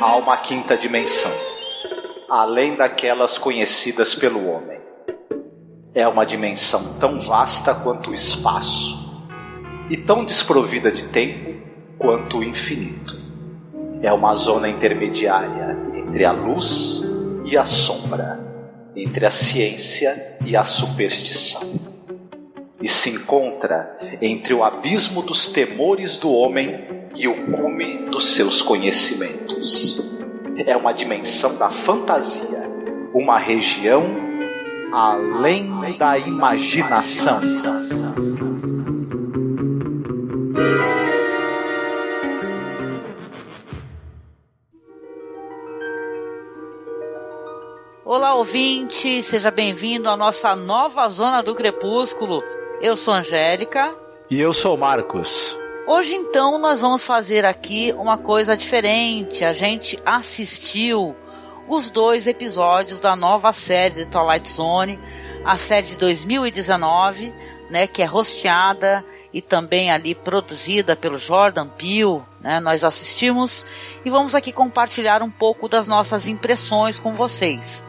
Há uma quinta dimensão, além daquelas conhecidas pelo homem. É uma dimensão tão vasta quanto o espaço, e tão desprovida de tempo quanto o infinito. É uma zona intermediária entre a luz e a sombra, entre a ciência e a superstição. E se encontra entre o abismo dos temores do homem e o cume dos seus conhecimentos. É uma dimensão da fantasia, uma região além da imaginação. Olá, ouvinte, seja bem-vindo à nossa nova Zona do Crepúsculo. Eu sou Angélica. E eu sou Marcos. Hoje, então, nós vamos fazer aqui uma coisa diferente. A gente assistiu os 2 episódios da nova série de Twilight Zone, a série de 2019, né, que é hosteada e também ali produzida pelo Jordan Peele, né? Nós assistimos e vamos aqui compartilhar um pouco das nossas impressões com vocês.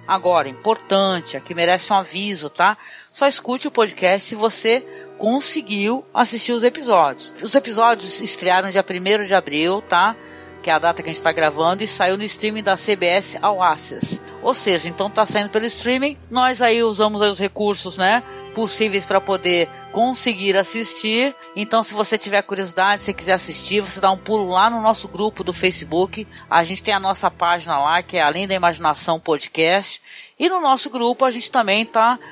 Agora, importante, aqui merece um aviso, tá? Só escute o podcast se você conseguiu assistir os episódios. Os episódios estrearam dia 1º de abril, tá? Que é a data que a gente está gravando, e saiu no streaming da CBS All Access. Ou seja, então tá saindo pelo streaming. Nós aí usamos aí os recursos, né, possíveis para poder conseguir assistir. Então, se você tiver curiosidade, se quiser assistir, você dá um pulo lá no nosso grupo do Facebook. A gente tem a nossa página lá, que é Além da Imaginação Podcast. E no nosso grupo a gente também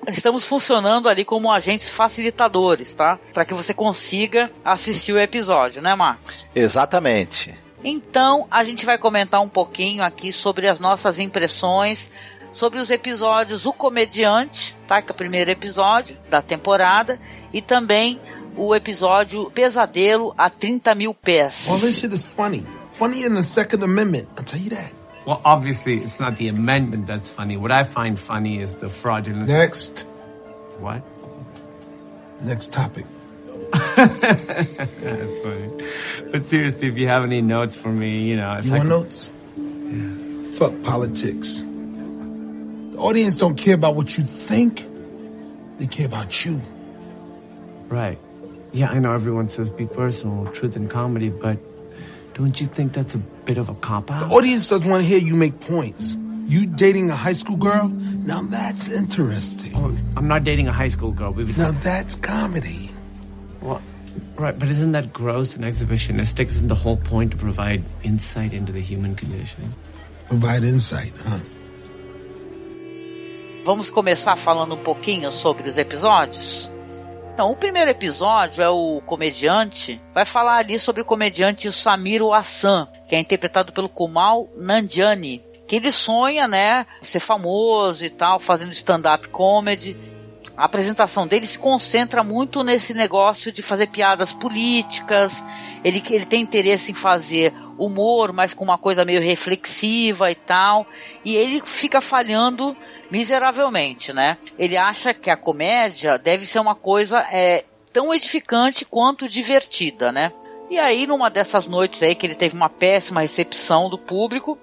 estamos funcionando ali como agentes facilitadores, tá? Para que você consiga assistir o episódio, né, Marcos? Exatamente. Então, a gente vai comentar um pouquinho aqui sobre as nossas impressões, sobre os episódios O Comediante, tá? Que é o primeiro episódio da temporada, e também o episódio Pesadelo a 30 mil pés. All this shit is funny. Funny in the Second Amendment, I'll tell you that. Well, obviously, it's not the amendment that's funny. What I find funny is the fraudulent... Next. What? Next topic. That's funny. But seriously, if you have any notes for me, you know... You want notes? Yeah. Fuck politics. The audience don't care about what you think. They care about you. Right. Yeah, I know everyone says be personal, truth and comedy, but don't you think that's a bit of a cop-out? The audience doesn't want to hear you make points. You dating a high school girl? Now that's interesting. Oh, I'm not dating a high school girl. Now that's comedy. Well, right, but isn't that gross and exhibitionistic? Isn't the whole point to provide insight into the human condition? Provide insight, huh? Vamos começar falando um pouquinho sobre os episódios? Então, o primeiro episódio é o comediante, vai falar ali sobre o comediante Samir Hassan, que é interpretado pelo Kumail Nanjiani, que ele sonha, né, ser famoso e tal, fazendo stand-up comedy. A apresentação dele se concentra muito nesse negócio de fazer piadas políticas, ele tem interesse em fazer humor, mas com uma coisa meio reflexiva e tal, e ele fica falhando miseravelmente, né? Ele acha que a comédia deve ser uma coisa tão edificante quanto divertida, né? E aí, numa dessas noites aí que ele teve uma péssima recepção do público,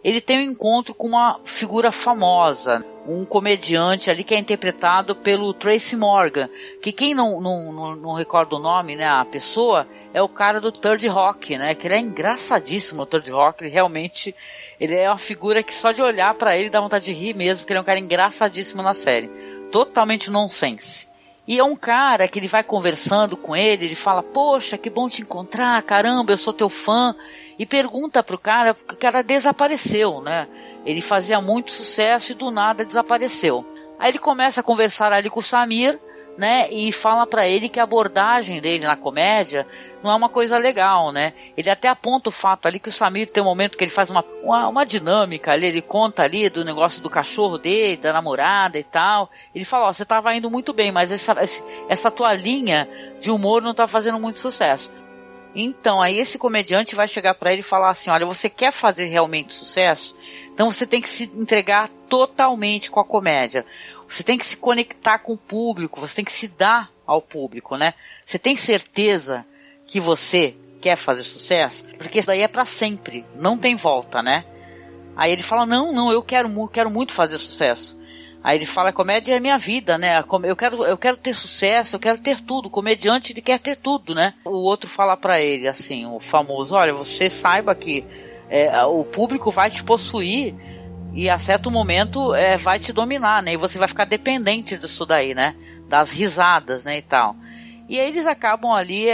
ele tem um encontro com uma figura famosa, um comediante ali que é interpretado pelo Tracy Morgan, que quem não recorda o nome, né, a pessoa, é o cara do Third Rock, né, que ele é engraçadíssimo no Third Rock, ele é uma figura que só de olhar pra ele dá vontade de rir mesmo, porque ele é um cara engraçadíssimo na série, totalmente nonsense. E é um cara que ele vai conversando com ele fala, poxa, que bom te encontrar, caramba, eu sou teu fã, e pergunta pro cara, porque o cara desapareceu, né? Ele fazia muito sucesso e do nada desapareceu. Aí ele começa a conversar ali com o Samir, né? E fala pra ele que a abordagem dele na comédia não é uma coisa legal, né? Ele até aponta o fato ali que o Samir tem um momento que ele faz uma dinâmica ali, ele conta ali do negócio do cachorro dele, da namorada e tal. Ele fala, ó, você tava indo muito bem, mas essa tua linha de humor não tá fazendo muito sucesso. Então, aí esse comediante vai chegar pra ele e falar assim, olha, você quer fazer realmente sucesso? Então você tem que se entregar totalmente com a comédia. Você tem que se conectar com o público, você tem que se dar ao público, né? Você tem certeza que você quer fazer sucesso? Porque isso daí é pra sempre, não tem volta, né? Aí ele fala, não, eu quero muito fazer sucesso. Aí ele fala, comédia é minha vida, né? Eu quero ter sucesso, eu quero ter tudo. O comediante, ele quer ter tudo, né? O outro fala pra ele, assim, o famoso, olha, você saiba que o público vai te possuir e a certo momento vai te dominar, né? E você vai ficar dependente disso daí, né? Das risadas, né? E tal. E aí eles acabam ali,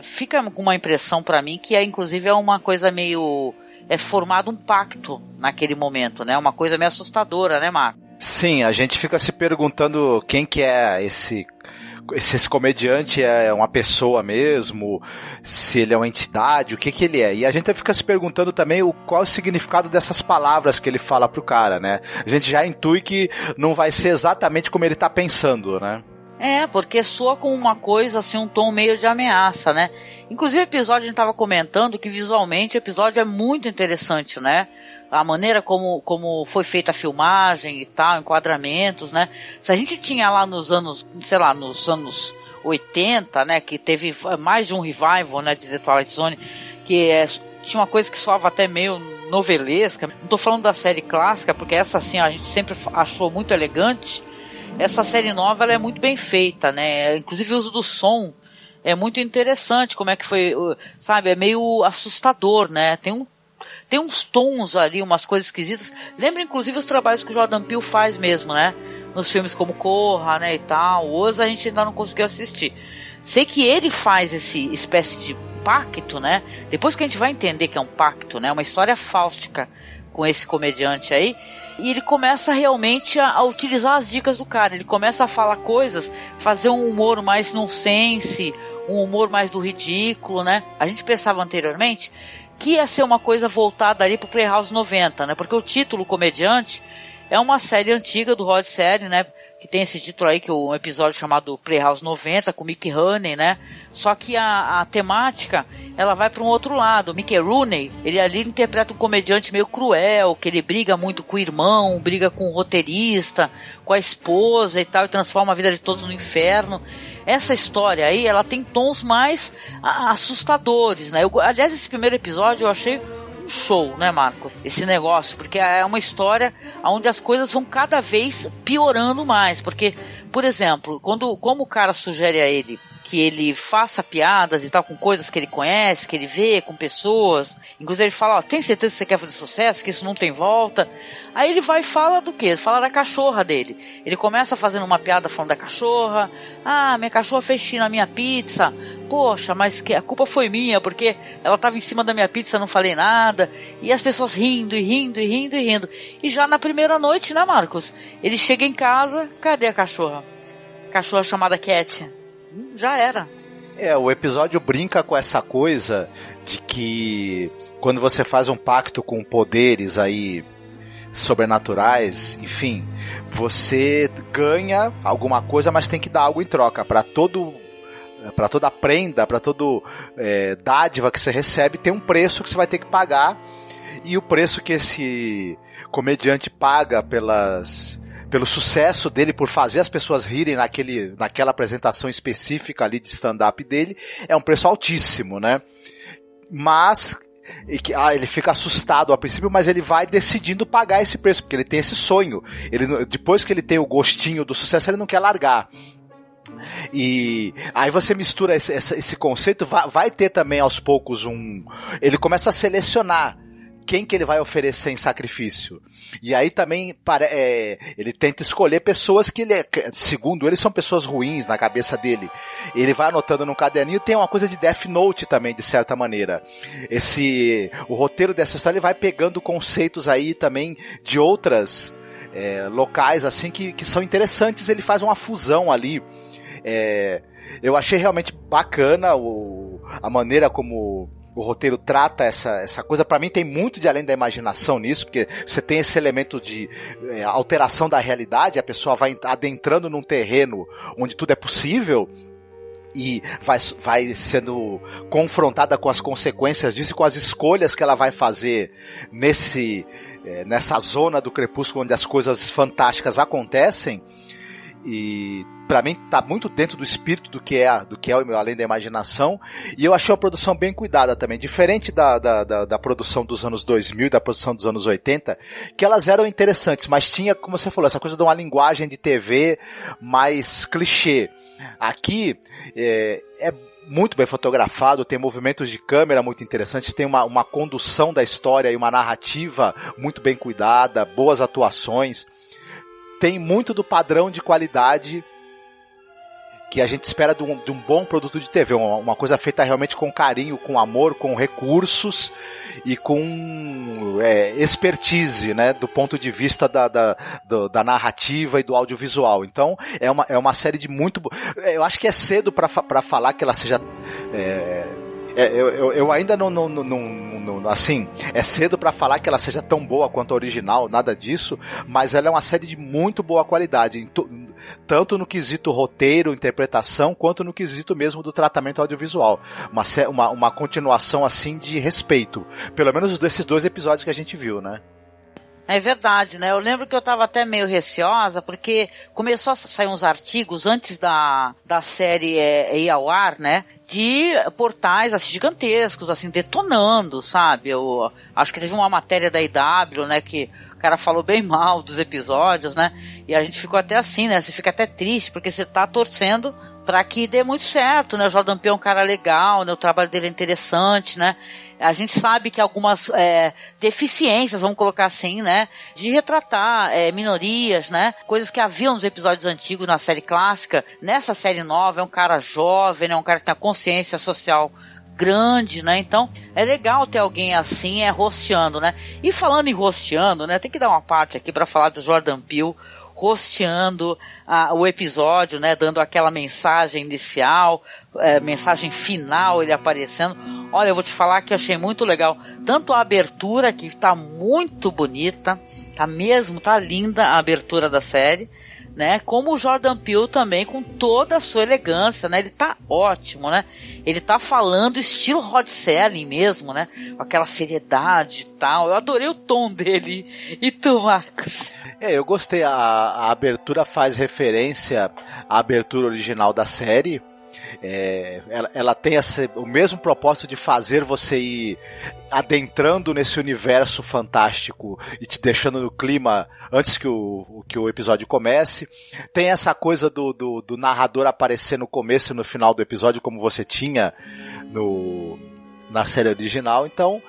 fica com uma impressão pra mim que inclusive é uma coisa meio... formado um pacto naquele momento, né? Uma coisa meio assustadora, né, Marco? Sim, a gente fica se perguntando quem que é esse comediante, é uma pessoa mesmo, se ele é uma entidade, o que ele é. E a gente fica se perguntando também qual é o significado dessas palavras que ele fala pro cara, né? A gente já intui que não vai ser exatamente como ele tá pensando, né? Porque soa com uma coisa, assim, um tom meio de ameaça, né? Inclusive o episódio, a gente tava comentando que visualmente o episódio é muito interessante, né? A maneira como foi feita a filmagem e tal, enquadramentos, né? Se a gente tinha lá nos anos 80, né? Que teve mais de um revival, né? De The Twilight Zone, que tinha uma coisa que soava até meio novelesca. Não tô falando da série clássica, porque essa, assim, a gente sempre achou muito elegante. Essa série nova, ela é muito bem feita, né? Inclusive o uso do som é muito interessante, como é que foi, sabe? É meio assustador, né? Tem uns tons ali, umas coisas esquisitas. Lembra, inclusive, os trabalhos que o Jordan Peele faz mesmo, né? Nos filmes como Corra, né, e tal. Os a gente ainda não conseguiu assistir. Sei que ele faz esse espécie de pacto, né? Depois que a gente vai entender que é um pacto, né? Uma história fáustica com esse comediante aí. E ele começa realmente a utilizar as dicas do cara. Ele começa a falar coisas, fazer um humor mais nonsense, um humor mais do ridículo, né? A gente pensava anteriormente que ia ser uma coisa voltada ali pro Playhouse 90, né? Porque o título Comediante é uma série antiga do Rod Serling, né? Que tem esse título aí, que é um episódio chamado Playhouse 90, com Mickey Rooney, né? Só que a temática, ela vai para um outro lado. O Mickey Rooney, ele ali interpreta um comediante meio cruel, que ele briga muito com o irmão, briga com o roteirista, com a esposa e tal, e transforma a vida de todos no inferno. Essa história aí, ela tem tons mais assustadores, né? Aliás, esse primeiro episódio eu achei um show, né, Marco? Esse negócio, porque é uma história onde as coisas vão cada vez piorando mais, porque, por exemplo, como o cara sugere a ele que ele faça piadas e tal com coisas que ele conhece, que ele vê, com pessoas, inclusive ele fala, tem certeza que você quer fazer sucesso, que isso não tem volta? Aí ele vai e fala do quê? Fala da cachorra dele. Ele começa fazendo uma piada falando da cachorra, minha cachorra fez xixi na minha pizza, poxa, mas que a culpa foi minha, porque ela estava em cima da minha pizza, não falei nada, e as pessoas rindo, e rindo, e rindo, e rindo. E já na primeira noite, né, Marcos? Ele chega em casa, cadê a cachorra? Cachorra chamada Cat. Já era. O episódio brinca com essa coisa de que quando você faz um pacto com poderes aí sobrenaturais, enfim, você ganha alguma coisa, mas tem que dar algo em troca. Para toda prenda, para toda dádiva que você recebe, tem um preço que você vai ter que pagar, e o preço que esse comediante paga pelo sucesso dele, por fazer as pessoas rirem naquela apresentação específica ali de stand-up dele, é um preço altíssimo, né? Mas ele fica assustado ao princípio, mas ele vai decidindo pagar esse preço, porque ele tem esse sonho. Depois que ele tem o gostinho do sucesso, ele não quer largar. E aí você mistura esse conceito, vai ter também aos poucos ele começa a selecionar quem que ele vai oferecer em sacrifício. E aí também ele tenta escolher pessoas que segundo ele, são pessoas ruins na cabeça dele. Ele vai anotando num caderninho. Tem uma coisa de Death Note também, de certa maneira. O roteiro dessa história, ele vai pegando conceitos aí também de outras locais assim que são interessantes. Ele faz uma fusão ali. Eu achei realmente bacana a maneira como o roteiro trata essa coisa. Pra mim tem muito de além da imaginação nisso, porque você tem esse elemento de alteração da realidade, a pessoa vai adentrando num terreno onde tudo é possível e vai sendo confrontada com as consequências disso e com as escolhas que ela vai fazer nessa zona do crepúsculo onde as coisas fantásticas acontecem. E pra mim tá muito dentro do espírito do que é o Além da Imaginação, e eu achei uma produção bem cuidada também, diferente da produção dos anos 2000 e da produção dos anos 80, que elas eram interessantes, mas tinha, como você falou, essa coisa de uma linguagem de TV mais clichê. Aqui é muito bem fotografado, tem movimentos de câmera muito interessantes, tem uma condução da história e uma narrativa muito bem cuidada, boas atuações, tem muito do padrão de qualidade que a gente espera de um bom produto de TV, uma coisa feita realmente com carinho, com amor, com recursos e com expertise, né, do ponto de vista da narrativa e do audiovisual. Então é uma série de muito... Eu acho que é cedo para falar que ela seja... Eu ainda não assim, é cedo pra falar que ela seja tão boa quanto a original, nada disso, mas ela é uma série de muito boa qualidade, tanto no quesito roteiro, interpretação, quanto no quesito mesmo do tratamento audiovisual. Uma continuação assim de respeito, pelo menos desses 2 episódios que a gente viu, né? É verdade, né? Eu lembro que eu estava até meio receosa, porque começou a sair uns artigos antes da série ir ao ar, né? De portais assim, gigantescos, assim, detonando, sabe? Eu acho que teve uma matéria da IW, né? Que o cara falou bem mal dos episódios, né? E a gente ficou até assim, né? Você fica até triste, porque você tá torcendo para que dê muito certo, né? O Jordan Peele é um cara legal, né? O trabalho dele é interessante, né? A gente sabe que algumas deficiências, vamos colocar assim, né? De retratar minorias, né? Coisas que haviam nos episódios antigos na série clássica. Nessa série nova é um cara jovem, né? Um cara que tem a consciência social grande, né? Então é legal ter alguém assim rosteando, né? E falando em rosteando, né? Tem que dar uma parte aqui para falar do Jordan Peele rosteando o episódio, né, dando aquela mensagem inicial, mensagem final, ele aparecendo. Olha, eu vou te falar que eu achei muito legal, tanto a abertura, que tá muito bonita, tá linda a abertura da série, né, como o Jordan Peele também, com toda a sua elegância, né, ele tá ótimo, né, ele tá falando estilo Rod Serling mesmo, né, com aquela seriedade e tal. Eu adorei o tom dele. E tu, Marcos? Eu gostei, a abertura faz referência à abertura original da série. Ela tem o mesmo propósito de fazer você ir adentrando nesse universo fantástico e te deixando no clima antes que o episódio comece. Tem essa coisa do narrador aparecer no começo e no final do episódio, como você tinha na série original. Então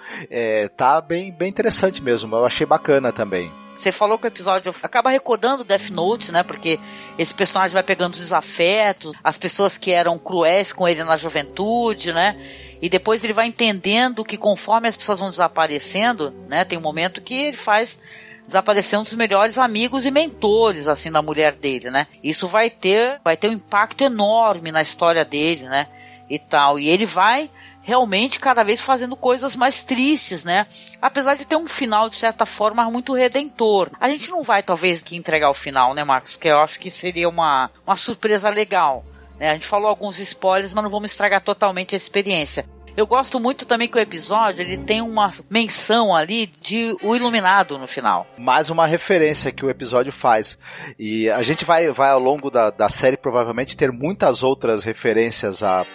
tá bem interessante mesmo, eu achei bacana também. Você falou que o episódio acaba recordando Death Note, né? Porque esse personagem vai pegando os desafetos, as pessoas que eram cruéis com ele na juventude, né? E depois ele vai entendendo que conforme as pessoas vão desaparecendo, né? Tem um momento que ele faz desaparecer um dos melhores amigos e mentores, assim, da mulher dele, né? Isso vai ter um impacto enorme na história dele, né? E tal. E ele vai realmente cada vez fazendo coisas mais tristes, né? Apesar de ter um final, de certa forma, muito redentor. A gente não vai, talvez, que entregar o final, né, Marcos? Porque eu acho que seria uma surpresa legal, né? A gente falou alguns spoilers, mas não vamos estragar totalmente a experiência. Eu gosto muito também que o episódio, ele tem uma menção ali de O Iluminado no final. Mais uma referência que o episódio faz. E a gente vai ao longo da série provavelmente ter muitas outras referências a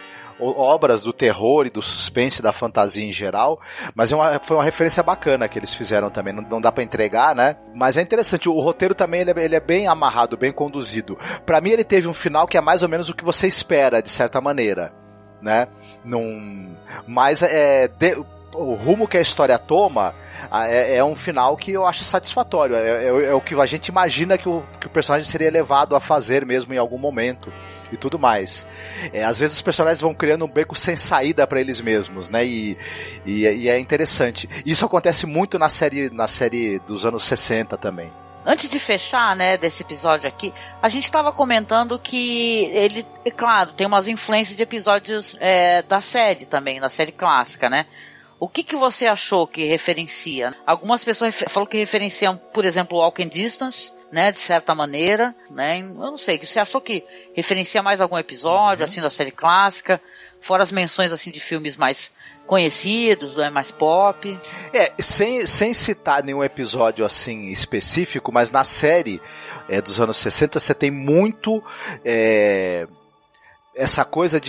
obras do terror e do suspense, da fantasia em geral, mas foi uma referência bacana que eles fizeram também, não dá pra entregar, né? Mas é interessante, o roteiro também ele é bem amarrado, bem conduzido. Pra mim ele teve um final que é mais ou menos o que você espera, de certa maneira, né? Mas o rumo que a história toma é um final que eu acho satisfatório, é o que a gente imagina que o personagem seria levado a fazer mesmo em algum momento e tudo mais. Às vezes os personagens vão criando um beco sem saída para eles mesmos, né? E é interessante. Isso acontece muito na série dos anos 60 também. Antes de fechar, né, desse episódio aqui, a gente estava comentando que ele, claro, tem umas influências de episódios da série também, da série clássica, né? O que você achou que referencia? Algumas pessoas falaram que referenciam, por exemplo, Walking Distance, né, de certa maneira, né? Eu não sei, você achou que referencia mais algum episódio, assim, da série clássica, fora as menções, assim, de filmes mais conhecidos, né, mais pop? Sem citar nenhum episódio, assim, específico, mas na série dos anos 60, você tem muito essa coisa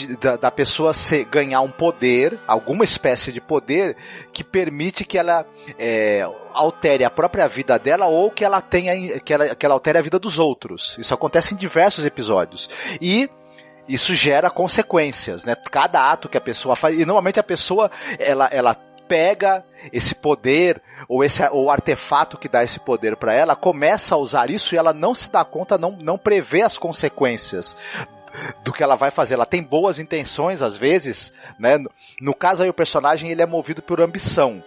da pessoa ganhar um poder, alguma espécie de poder, que permite que ela altere a própria vida dela ou que ela altere a vida dos outros. Isso acontece em diversos episódios. E isso gera consequências, né? Cada ato que a pessoa faz, e normalmente a pessoa, ela pega esse poder, ou o artefato que dá esse poder para ela, começa a usar isso e ela não se dá conta, não prevê as consequências do que ela vai fazer. Ela tem boas intenções às vezes, né? No caso aí o personagem, ele é movido por ambição,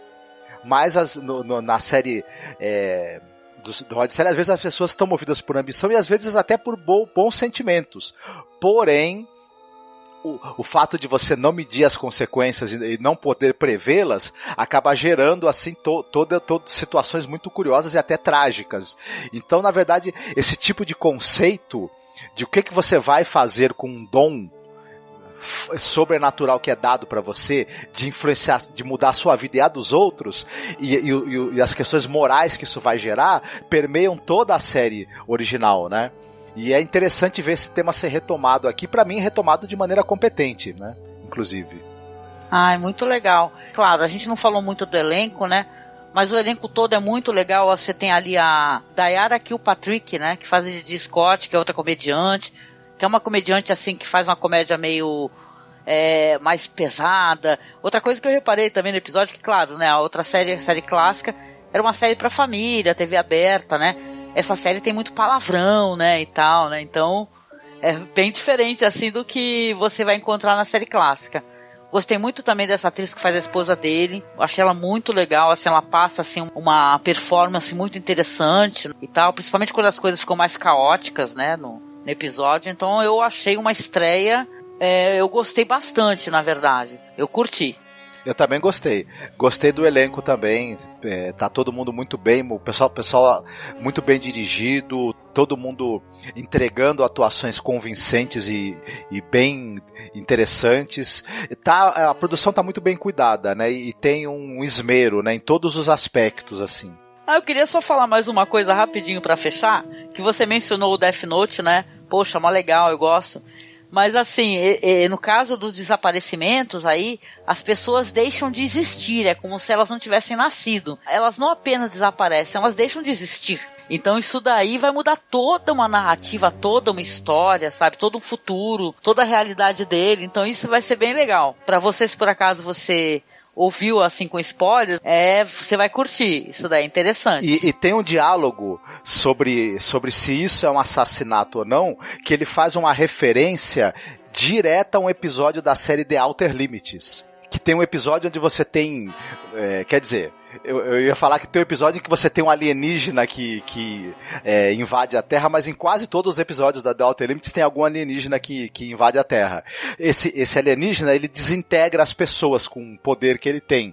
mas na série do Rod Serling, às vezes as pessoas estão movidas por ambição e às vezes até por bons sentimentos, porém o fato de você não medir as consequências e não poder prevê-las acaba gerando assim todas situações muito curiosas e até trágicas. Então, na verdade, esse tipo de conceito de o que você vai fazer com um dom sobrenatural que é dado para você, de influenciar, de mudar a sua vida e a dos outros, e as questões morais que isso vai gerar, permeiam toda a série original, né? E é interessante ver esse tema ser retomado aqui, para mim retomado de maneira competente, né? Inclusive. É muito legal. Claro, a gente não falou muito do elenco, né? Mas o elenco todo é muito legal. Você tem ali a Diana Kilpatrick, né? Que faz de Scott, que é outra comediante, que é uma comediante assim que faz uma comédia meio mais pesada. Outra coisa que eu reparei também no episódio, que claro, né? A outra série clássica era uma série pra família, TV aberta, né? Essa série tem muito palavrão, né, e tal, né, então é bem diferente, assim, do que você vai encontrar na série clássica. Gostei muito também dessa atriz que faz a esposa dele, achei ela muito legal, assim, ela passa, assim, uma performance muito interessante e tal, principalmente quando as coisas ficam mais caóticas, né, no episódio, então eu achei uma estreia, eu gostei bastante, na verdade, eu curti. Eu também gostei. Gostei do elenco também. Tá todo mundo muito bem. O pessoal muito bem dirigido. Todo mundo entregando atuações convincentes e bem interessantes. A produção tá muito bem cuidada, né? E tem um esmero, né? Em todos os aspectos, assim. Eu queria só falar mais uma coisa rapidinho pra fechar. Que você mencionou o Death Note, né? Poxa, mó legal, eu gosto. Mas assim, no caso dos desaparecimentos aí, as pessoas deixam de existir, é como se elas não tivessem nascido. Elas não apenas desaparecem, elas deixam de existir. Então isso daí vai mudar toda uma narrativa, toda uma história, sabe? Todo um futuro, toda a realidade dele. Então isso vai ser bem legal. Pra você, se por acaso você ouviu assim com spoilers, você vai curtir, isso daí é interessante. E tem um diálogo sobre se isso é um assassinato ou não, que ele faz uma referência direta a um episódio da série The Outer Limits, que tem um episódio onde você tem, quer dizer, eu ia falar que tem um episódio em que você tem um alienígena que invade a Terra, mas em quase todos os episódios da The Outer Limits tem algum alienígena que invade a Terra. Esse alienígena, ele desintegra as pessoas com o poder que ele tem.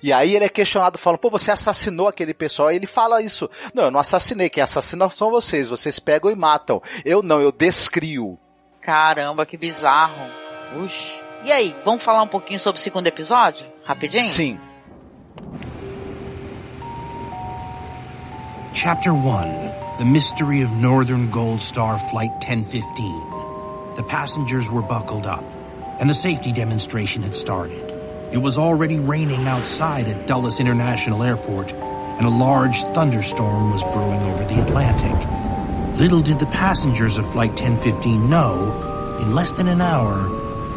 E aí ele é questionado, falando, você assassinou aquele pessoal, e ele fala isso. Não, eu não assassinei, quem assassina são vocês pegam e matam. Eu não, eu descrio. Caramba, que bizarro. Uxi. E aí, vamos falar um pouquinho sobre o segundo episódio? Rapidinho? Sim. Chapter 1, The Mystery of Northern Gold Star Flight 1015. The passengers were buckled up, and the safety demonstration had started. It was already raining outside at Dulles International Airport, and a large thunderstorm was brewing over the Atlantic. Little did the passengers of Flight 1015 know, in less than an hour,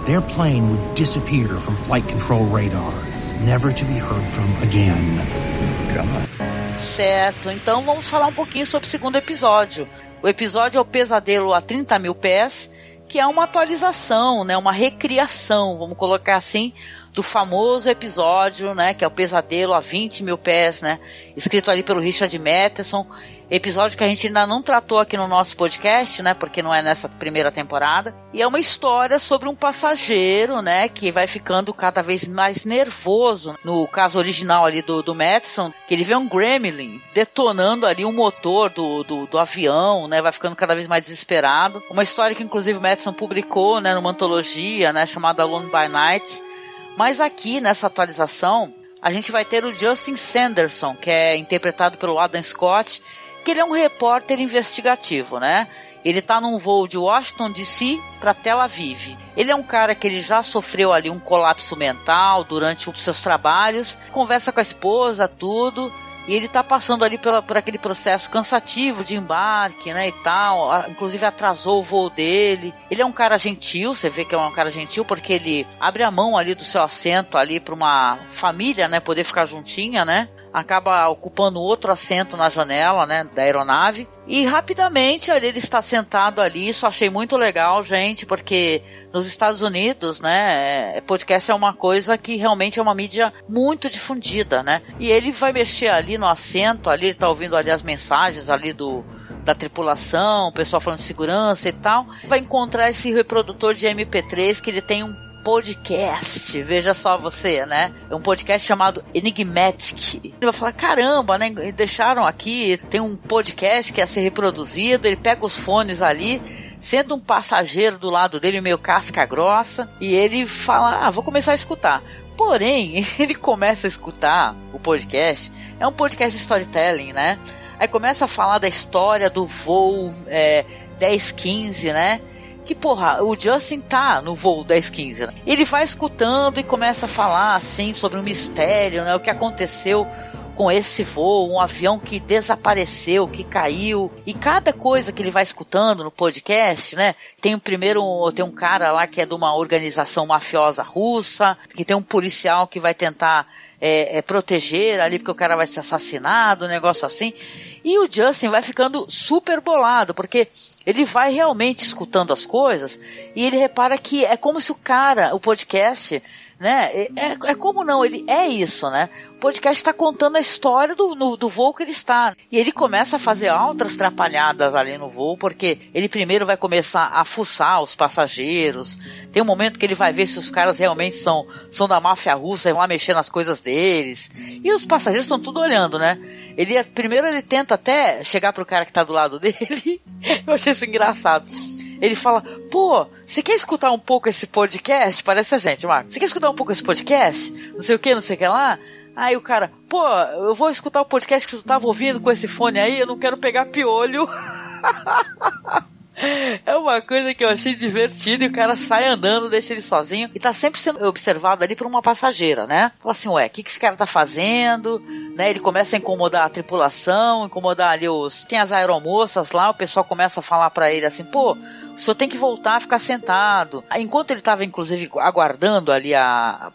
their plane would disappear from flight control radar, never to be heard from again. Certo, então vamos falar um pouquinho sobre o segundo episódio. O episódio é o Pesadelo a 30 mil pés, que é uma atualização, né, uma recriação, vamos colocar assim, do famoso episódio, né, que é o Pesadelo a 20 mil pés, né, escrito ali pelo Richard Matheson. episódio que a gente ainda não tratou aqui no nosso podcast, né, porque não é nessa primeira temporada, e é uma história sobre um passageiro, né, que vai ficando cada vez mais nervoso, no caso original ali do Madison, que ele vê um gremlin detonando ali o motor do avião, né, vai ficando cada vez mais desesperado, uma história que inclusive o Madison publicou, né, numa antologia, né, chamada Alone by Night, mas aqui nessa atualização, a gente vai ter o Justin Sanderson, que é interpretado pelo Adam Scott, que ele é um repórter investigativo, né? Ele tá num voo de Washington DC para Tel Aviv. Ele é um cara que ele já sofreu ali um colapso mental durante os seus trabalhos, conversa com a esposa, tudo, e ele tá passando ali por aquele processo cansativo de embarque, né, e tal, inclusive atrasou o voo dele. Ele é um cara gentil, você vê que é um cara gentil porque ele abre a mão ali do seu assento ali para uma família, né, poder ficar juntinha, né, acaba ocupando outro assento na janela, né, da aeronave, e rapidamente ele está sentado ali. Isso eu achei muito legal, gente, porque nos Estados Unidos, né, podcast é uma coisa que realmente é uma mídia muito difundida, né, e ele vai mexer ali no assento, ali ele tá ouvindo ali as mensagens ali da tripulação, o pessoal falando de segurança e tal, vai encontrar esse reprodutor de MP3 que ele tem um podcast, veja só você, né? É um podcast chamado Enigmatic. Ele vai falar, caramba, né? Deixaram aqui, tem um podcast que ia ser reproduzido, ele pega os fones ali, sendo um passageiro do lado dele, meio casca grossa, e ele fala, vou começar a escutar. Porém, ele começa a escutar o podcast, é um podcast de storytelling, né? Aí começa a falar da história do voo 1015, né? Que, porra, o Justin tá no voo 1015, né? Ele vai escutando e começa a falar, assim, sobre um mistério, né? O que aconteceu com esse voo, um avião que desapareceu, que caiu. E cada coisa que ele vai escutando no podcast, né? Tem um cara lá que é de uma organização mafiosa russa, que tem um policial que vai tentar proteger ali porque o cara vai ser assassinado, um negócio assim. E o Justin vai ficando super bolado, porque ele vai realmente escutando as coisas e ele repara que é como se o podcast, né, como não, ele é isso, né, o podcast está contando a história do voo que ele está, e ele começa a fazer outras trapalhadas ali no voo, porque ele primeiro vai começar a fuçar os passageiros, tem um momento que ele vai ver se os caras realmente são da máfia russa e vão lá mexer nas coisas deles, e os passageiros estão tudo olhando, né, primeiro ele tenta até chegar pro cara que tá do lado dele, eu achei isso engraçado. Ele fala, pô, você quer escutar um pouco esse podcast? Parece a gente, Marco. Você quer escutar um pouco esse podcast? Não sei o que lá. Aí o cara, pô, eu vou escutar o podcast que tu tava ouvindo com esse fone aí, eu não quero pegar piolho. É uma coisa que eu achei divertida, e o cara sai andando, deixa ele sozinho, e tá sempre sendo observado ali por uma passageira, né? Fala assim, o que esse cara tá fazendo? Né? Ele começa a incomodar a tripulação, incomodar ali tem as aeromoças lá, o pessoal começa a falar pra ele assim, pô, o senhor tem que voltar a ficar sentado. Enquanto ele tava, inclusive, aguardando ali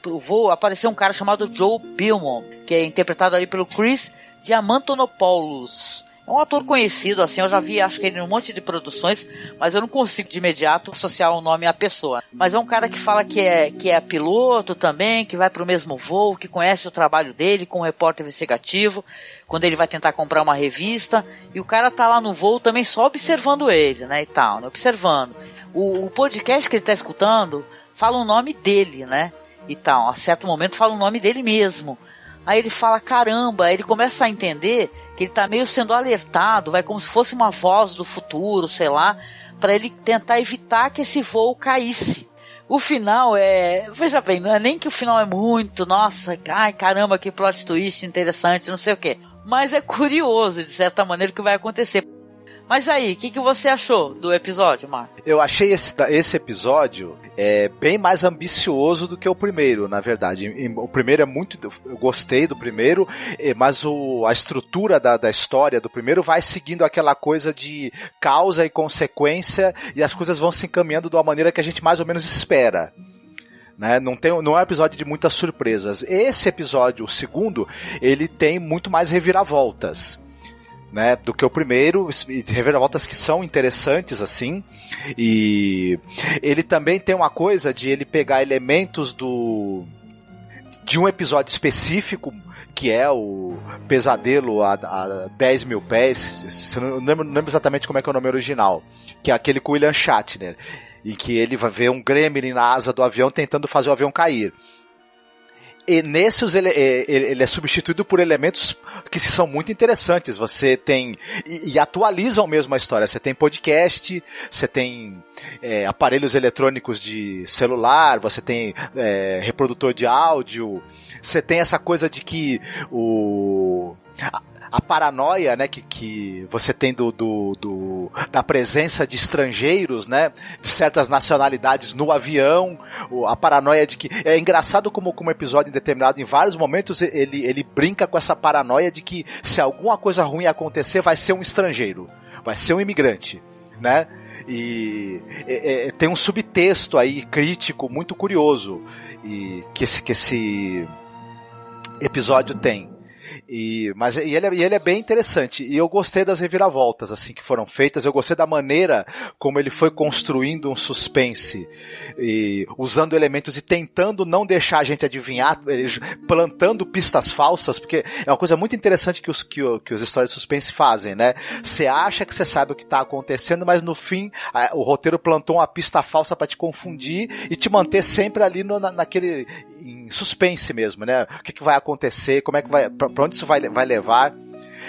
o voo, apareceu um cara chamado Joe Billman, que é interpretado ali pelo Chris Diamantonopoulos. É um ator conhecido, assim, eu já vi, acho que ele em um monte de produções, mas eu não consigo de imediato associar o nome à pessoa. Mas é um cara que fala que é piloto também, que vai pro mesmo voo, que conhece o trabalho dele como repórter investigativo, quando ele vai tentar comprar uma revista, e o cara tá lá no voo também só observando ele, né, e tal, né, observando. O podcast que ele tá escutando fala o nome dele, né, e tal, a certo momento fala o nome dele mesmo. Aí ele fala, caramba, ele começa a entender que ele tá meio sendo alertado, vai como se fosse uma voz do futuro, sei lá, para ele tentar evitar que esse voo caísse. O final veja bem, não é nem que o final é muito, nossa, ai caramba, que plot twist interessante, não sei o quê. Mas é curioso, de certa maneira, o que vai acontecer. Mas aí, o que você achou do episódio, Marco? Eu achei esse episódio bem mais ambicioso do que o primeiro, na verdade. O primeiro eu gostei do primeiro, mas a estrutura da história do primeiro vai seguindo aquela coisa de causa e consequência, e as coisas vão se encaminhando de uma maneira que a gente mais ou menos espera. Né? Não é um episódio de muitas surpresas. Esse episódio, o segundo, ele tem muito mais reviravoltas, né, do que o primeiro, reviravoltas que são interessantes, assim, e ele também tem uma coisa de ele pegar elementos de um episódio específico, que é o Pesadelo a 10 mil pés, eu não lembro exatamente como é que é o nome original, que é aquele com o William Shatner, em que ele vai ver um gremlin na asa do avião tentando fazer o avião cair. E nesses ele é substituído por elementos que são muito interessantes. Você tem e atualizam mesmo a história. Você tem podcast, você tem aparelhos eletrônicos de celular, você tem reprodutor de áudio, você tem essa coisa de que a paranoia, né, que você tem da presença de estrangeiros, né, de certas nacionalidades no avião, a paranoia de que... É engraçado como episódio em determinado, em vários momentos, ele brinca com essa paranoia de que se alguma coisa ruim acontecer, vai ser um estrangeiro, vai ser um imigrante, né, e tem um subtexto aí crítico muito curioso e que esse episódio tem. Mas ele é bem interessante, e eu gostei das reviravoltas assim que foram feitas. Eu gostei da maneira como ele foi construindo um suspense, e usando elementos e tentando não deixar a gente adivinhar, plantando pistas falsas, porque é uma coisa muito interessante que os histórias de suspense fazem, né? Você acha que você sabe o que está acontecendo, mas no fim o roteiro plantou uma pista falsa para te confundir e te manter sempre ali naquele em suspense mesmo, né? O que vai acontecer, como é que vai, pra onde isso vai levar.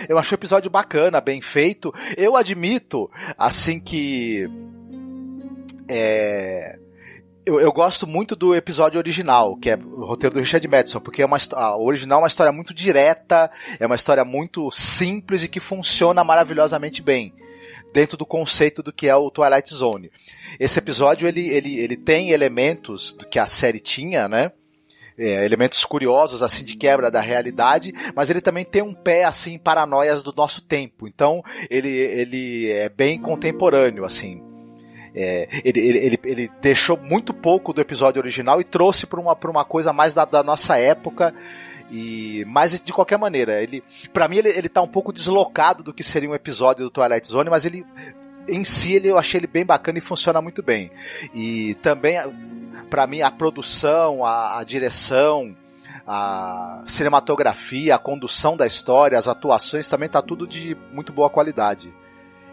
Eu achei o episódio bacana, bem feito. Eu admito, assim, que eu gosto muito do episódio original, que é o roteiro do Richard Matheson, porque o original é uma história muito direta, é uma história muito simples e que funciona maravilhosamente bem dentro do conceito do que é o Twilight Zone. Esse episódio ele tem elementos do que a série tinha, né? Elementos curiosos assim de quebra da realidade, mas ele também tem um pé assim em paranoias do nosso tempo. Então ele é bem contemporâneo assim. Ele deixou muito pouco do episódio original e trouxe para uma coisa mais da nossa época. Mas de qualquer maneira, para mim ele tá um pouco deslocado do que seria um episódio do Twilight Zone, mas ele em si eu achei ele bem bacana e funciona muito bem. E também para mim a produção, a direção, a cinematografia, a condução da história, as atuações também tá tudo de muito boa qualidade.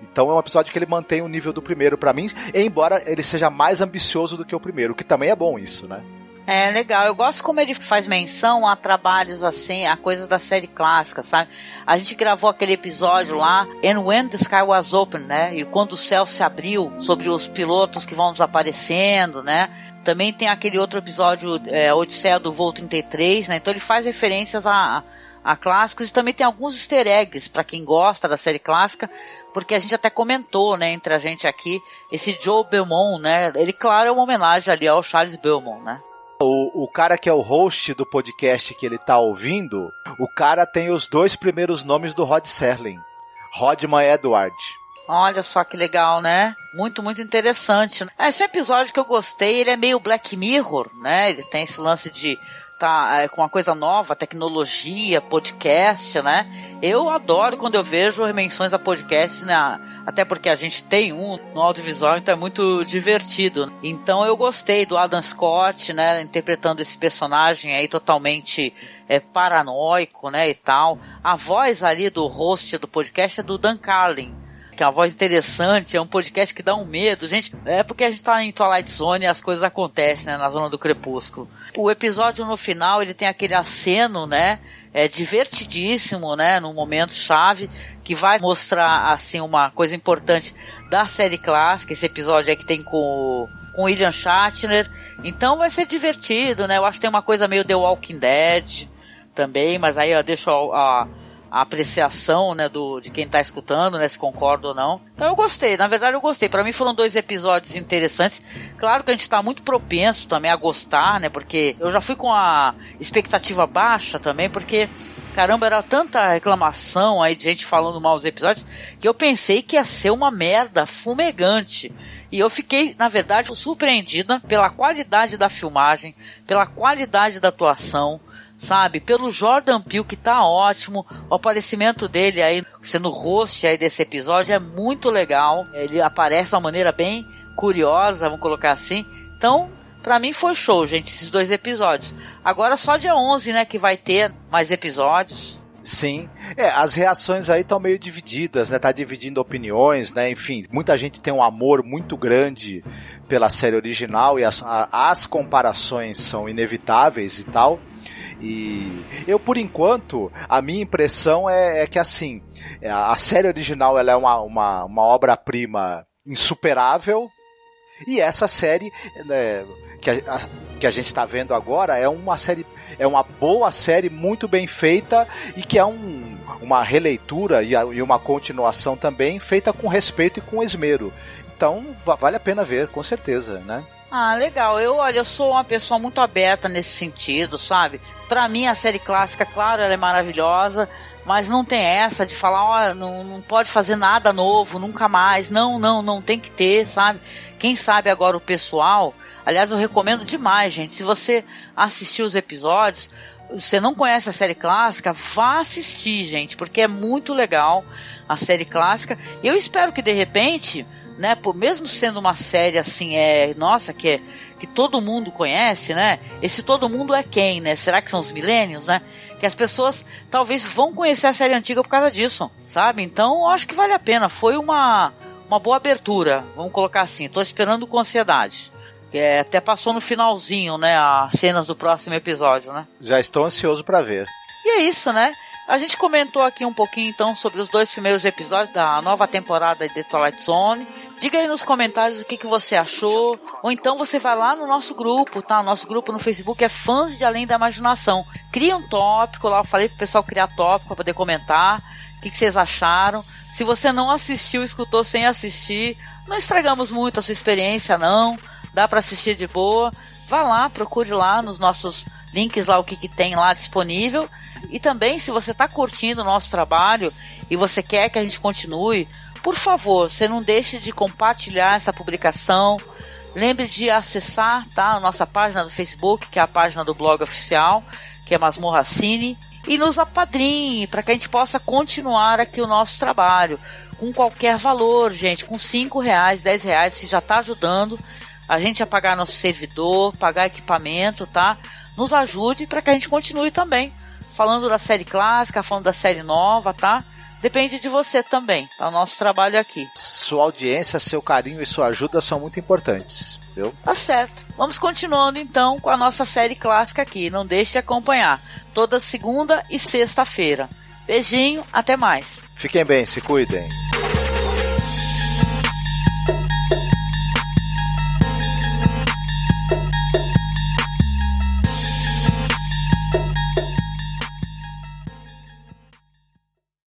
Então é um episódio que ele mantém o nível do primeiro pra mim, embora ele seja mais ambicioso do que o primeiro, que também é bom isso, né? É legal, eu gosto como ele faz menção a trabalhos assim, a coisas da série clássica, sabe? A gente gravou aquele episódio lá, And When the Sky Was Open, né? E quando o céu se abriu, sobre os pilotos que vão desaparecendo, né? Também tem aquele outro episódio, Odisseia do Voo 33, né? Então ele faz referências a clássicos, e também tem alguns easter eggs para quem gosta da série clássica, porque a gente até comentou, né, entre a gente aqui, esse Joe Belmont, né? Ele, claro, é uma homenagem ali ao Charles Belmont, né? O cara que é o host do podcast que ele tá ouvindo, o cara tem os 2 primeiros nomes do Rod Serling, Rodman Edward. Olha só que legal, né? Muito, muito interessante. Esse episódio que eu gostei, ele é meio Black Mirror, né? Ele tem esse lance de com uma coisa nova, tecnologia, podcast, né? Eu adoro quando eu vejo menções a podcast, né? Até porque a gente tem no audiovisual, então é muito divertido. Então eu gostei do Adam Scott, né? Interpretando esse personagem aí totalmente paranoico, né? E tal. A voz ali do host do podcast é do Dan Carlin, que é uma voz interessante, é um podcast que dá um medo, gente, porque a gente tá em Twilight Zone e as coisas acontecem, né, na zona do crepúsculo. O episódio no final, ele tem aquele aceno, né, divertidíssimo, né, num momento chave, que vai mostrar, assim, uma coisa importante da série clássica, esse episódio aí que tem com William Shatner, então vai ser divertido, né, eu acho que tem uma coisa meio The Walking Dead também, mas aí eu deixo a apreciação, né, de quem tá escutando, né, se concorda ou não. Então eu gostei, na verdade eu gostei. Pra mim foram 2 episódios interessantes. Claro que a gente tá muito propenso também a gostar, né, porque eu já fui com a expectativa baixa também, porque, caramba, era tanta reclamação aí de gente falando mal dos episódios, que eu pensei que ia ser uma merda fumegante. E eu fiquei, na verdade, surpreendida pela qualidade da filmagem, pela qualidade da atuação, sabe, pelo Jordan Peele, que tá ótimo, o aparecimento dele aí, sendo host aí desse episódio, é muito legal, ele aparece de uma maneira bem curiosa, vamos colocar assim, então, Pra mim foi show, gente, esses 2 episódios. Agora só dia 11, né, que vai ter mais episódios. Sim, as reações aí estão meio divididas, né, tá dividindo opiniões, né, enfim, muita gente tem um amor muito grande pela série original e as comparações são inevitáveis e tal, e eu, por enquanto, a minha impressão é que, assim, a série original ela é uma obra-prima insuperável, e essa série, né, que a gente está vendo agora é uma boa série, muito bem feita, e que é uma releitura e uma continuação também feita com respeito e com esmero. Então vale a pena ver, com certeza, né? Ah, legal. Eu sou uma pessoa muito aberta nesse sentido, sabe? Pra mim a série clássica, claro, ela é maravilhosa, mas não tem essa de falar, não pode fazer nada novo, nunca mais. Não tem que ter, sabe? Quem sabe agora o pessoal... Aliás, eu recomendo demais, gente. Se você assistir os episódios, você não conhece a série clássica, vá assistir, gente, porque é muito legal a série clássica. E eu espero que, de repente, né, mesmo sendo uma série assim, que todo mundo conhece, né? Esse todo mundo é quem, né? Será que são os millennials, né? Que as pessoas talvez vão conhecer a série antiga por causa disso, sabe? Então, eu acho que vale a pena. Foi uma boa abertura, vamos colocar assim. Estou esperando com ansiedade. Que até passou no finalzinho, né, as cenas do próximo episódio, né? Já estou ansioso para ver. E é isso, né? A gente comentou aqui um pouquinho, então, sobre os 2 primeiros episódios da nova temporada de Twilight Zone. Diga aí nos comentários o que você achou. Ou então você vai lá no nosso grupo, tá? O nosso grupo no Facebook é Fãs de Além da Imaginação. Cria um tópico lá, eu falei pro pessoal criar tópico para poder comentar. O que vocês acharam? Se você não assistiu, escutou sem assistir, não estragamos muito a sua experiência, não. Dá para assistir de boa. Vá lá, procure lá nos nossos links lá o que tem lá disponível. E também, se você está curtindo o nosso trabalho e você quer que a gente continue, por favor, você não deixe de compartilhar essa publicação. Lembre de acessar, tá, a nossa página do Facebook, que é a página do blog oficial, que é Masmorra Cine, e nos apadrinhe para que a gente possa continuar aqui o nosso trabalho com qualquer valor, gente, com R$5, R$10, se já está ajudando a gente a pagar nosso servidor, pagar equipamento, tá? Nos ajude para que a gente continue também falando da série clássica, falando da série nova, tá? Depende de você também, tá? O nosso trabalho aqui. Sua audiência, seu carinho e sua ajuda são muito importantes, viu? Tá certo. Vamos continuando então com a nossa série clássica aqui. Não deixe de acompanhar. Toda segunda e sexta-feira. Beijinho, até mais. Fiquem bem, se cuidem.